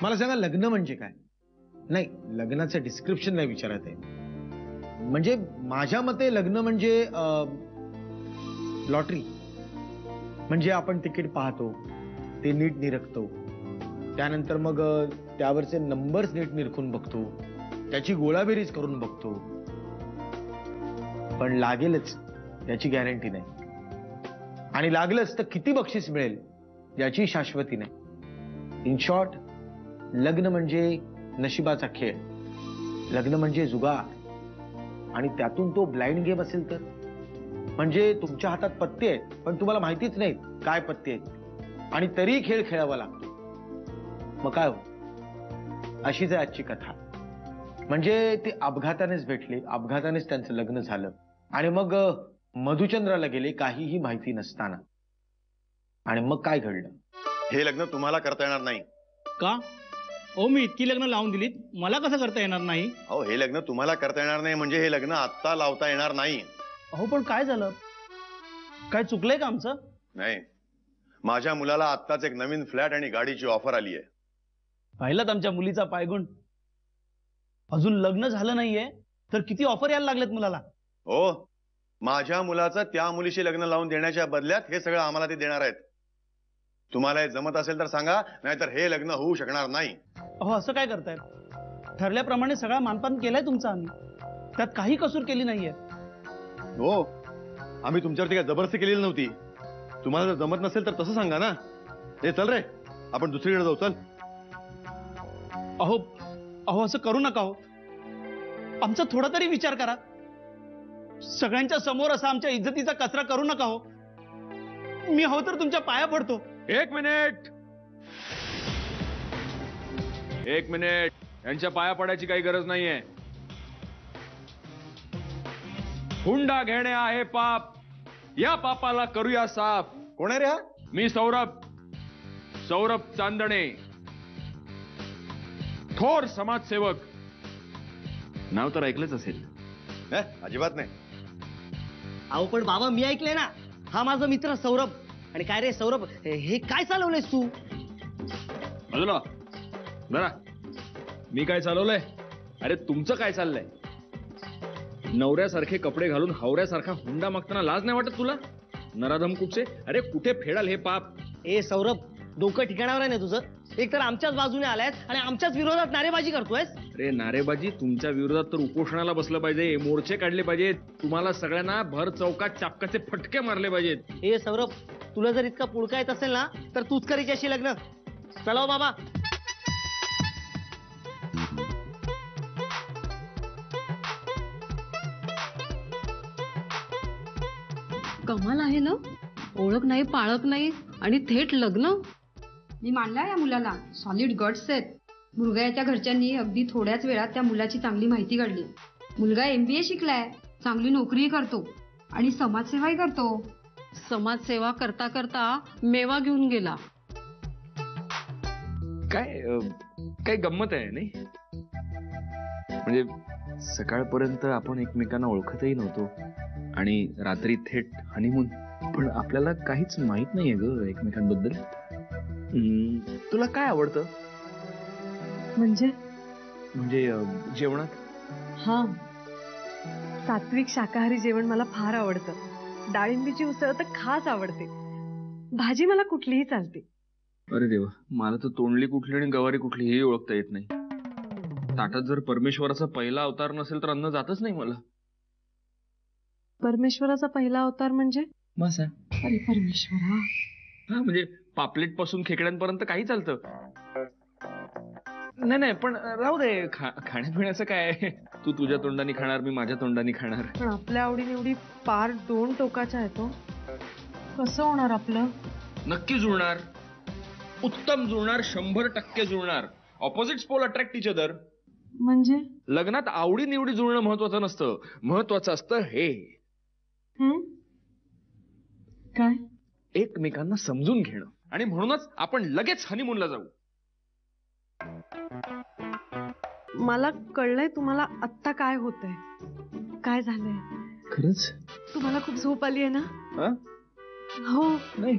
मला सांगा लग्न म्हणजे काय? नाही, लग्नाचं डिस्क्रिप्शन नाही विचारत आहे. म्हणजे माझ्या मते लग्न म्हणजे लॉटरी. म्हणजे आपण तिकीट पाहतो, ते नीट निरखतो, त्यानंतर मग त्यावरचे नंबर्स नीट निरखून बघतो, त्याची गोळाबेरीज करून बघतो, पण लागेलच याची गॅरंटी नाही. आणि लागलंच तर किती बक्षीस मिळेल याची शाश्वती नाही. इन शॉर्ट, लग्न म्हणजे नशिबाचा खेळ, लग्न म्हणजे जुगार. आणि त्यातून तो ब्लाइंड गेम असेल तर, म्हणजे तुमच्या हातात पत्ते आहेत पण तुम्हाला माहितीच नाहीत काय पत्ते आहेत, आणि तरी खेळ खेळावा लागतो. मग काय हो? अशीच आहे आजची कथा. म्हणजे ते अपघातानेच भेटले, अपघातानेच त्यांचं लग्न झालं, आणि मग मधुचंद्राला गेले काहीही माहिती नसताना. आणि मग काय घडलं? हे लग्न तुम्हाला करता येणार नाही. का? ओ, मी इतकी लग्न लावून दिलीत, मला कसं करता येणार नाही? अहो, हे लग्न तुम्हाला करता येणार नाही म्हणजे हे लग्न आत्ता लावता येणार नाही. अहो, पण काय झालं? काय चुकलंय का आमचं? नाही, माझ्या मुलाला आत्ताच एक नवीन फ्लॅट आणि गाडीची ऑफर आली आहे. पाहिलं आमच्या मुलीचा पायगुण. अजून लग्न झालं नाहीये तर किती ऑफर यायला लागलेत मुलाला. हो, माझ्या मुलाचं त्या मुलीशी लग्न लावून देण्याच्या बदल्यात हे सगळं आम्हाला ते देणार आहेत. तुम्हाला हे जमत असेल तर सांगा, नाहीतर हे लग्न होऊ शकणार नाही. अहो, असं काय करताय? ठरल्याप्रमाणे सगळा मानपान केलाय तुमचा आम्ही, त्यात काही कसूर केली नाहीये. हो, आम्ही तुमच्यावरती काय जबरदस्ती केलेली नव्हती. तुम्हाला जर जमत नसेल तर तसं सांगा ना. हे चल रे, आपण दुसरीकडे जाऊ, चल. अहो अहो, असं करू नका हो. आमचा थोडा तरी विचार करा. सगळ्यांच्या समोर असा आमच्या इज्जतीचा कचरा करू नका हो. मी हो तर तुमच्या पाया पडतो. एक मिनिट, यांच्या पाया पडायची काही गरज नाहीये. हुंडा घेणे आहे पाप, या पापाला करूया साफ. कोण आहे रे हा? मी सौरभ चांदणे, थोर समाजसेवक. नाव तर ऐकलंच असेल. अजिबात नाही. अहो, पण बाबा मी ऐकलंय ना, हा माझा मित्र सौरभ. आणि काय रे सौरभ, हे काय चालवलंयस तू? बाजूला बरा, मी काय चालवलंय? अरे तुमचं काय चाललंय? नवऱ्यासारखे कपडे घालून हावऱ्यासारखा हुंडा मागताना लाज नाही वाटत तुला? नराधम कुठचे? अरे कुठे फेडाल हे पाप? ए सौरभ, डोकं ठिकाणावर आहे ना तुझं? एक तर आमच्याच बाजूने आलायस आणि आमच्याच विरोधात नारेबाजी करतोयस. अरे नारेबाजी तुमच्या विरोधात तर उपोषणाला बसलं पाहिजे, मोर्चे काढले पाहिजेत, तुम्हाला सगळ्यांना भर चौकात चापकाचे फटके मारले पाहिजेत. ए सौरभ, तुला जर इतका पुळका येत असेल ना तर तूच करीची अशी लग्न. चला हो बाबा. कमाल आहे ना, ओळख नाही पाळख नाही आणि थेट लग्न. मी मानला या मुलाला. सॉलिड गट्स आहेत. मुलगा याच्या घरच्यांनी अगदी थोड्याच वेळात त्या मुलाची चांगली माहिती काढली. मुलगा MBA शिकलाय, चांगली नोकरी करतो आणि समाजसेवाही करतो. समाजसेवा करता करता मेवा घेऊन गेला. काय गंमत आहे नाही? म्हणजे सकाळपर्यंत आपण एकमेकांना ओळखतही नव्हतो आणि रात्री थेट हनीमून. पण आपल्याला काहीच माहित नाहीये ग एकमेकांबद्दल. तुला काय आवडतं? म्हणजे जेवणात? हा, सात्विक शाकाहारी जेवण मला फार आवडतं. डाळिंबीची उसळ तर खास आवडते. भाजी मला कुठलीही चालते. अरे देवा, मला तर तोंडली कुठली आणि गवारी कुठली हे ओळखता येत नाही. ताटात जर परमेश्वराचा पहिला अवतार नसेल तर अन्न जातच नाही मला. परमेश्वराचा पहिला अवतार म्हणजे? मासा. अरे परमेश्वरा. हा, म्हणजे पापलेट पासून खेकड्यांपर्यंत काही चालतं. नाही पण राहू दे, खाण्यापिण्याचं काय. तू तुझ्या तोंडाने खाणार, मी माझ्या तोंडाने खाणार. पण आपल्या आवडीनिवडी पार दोन टोकाच्या आहेत. कसं होणार आपलं? नक्की जुळणार, उत्तम जुळणार, 100% जुळणार. Opposites pole attract each other. म्हणजे लग्नात आवडी निवडी जुळणं महत्वाचं नसतं, महत्वाचं असतं हे. काय? एकमेकांना समजून घेणं. आणि म्हणूनच आपण लगेच हनीमूनला जाऊ. मला कळलंय तुम्हाला आत्ता काय होतंय, काय झालंय. खरंच? तुम्हाला खूप झोप आली आहे ना? हा? हो. नाही,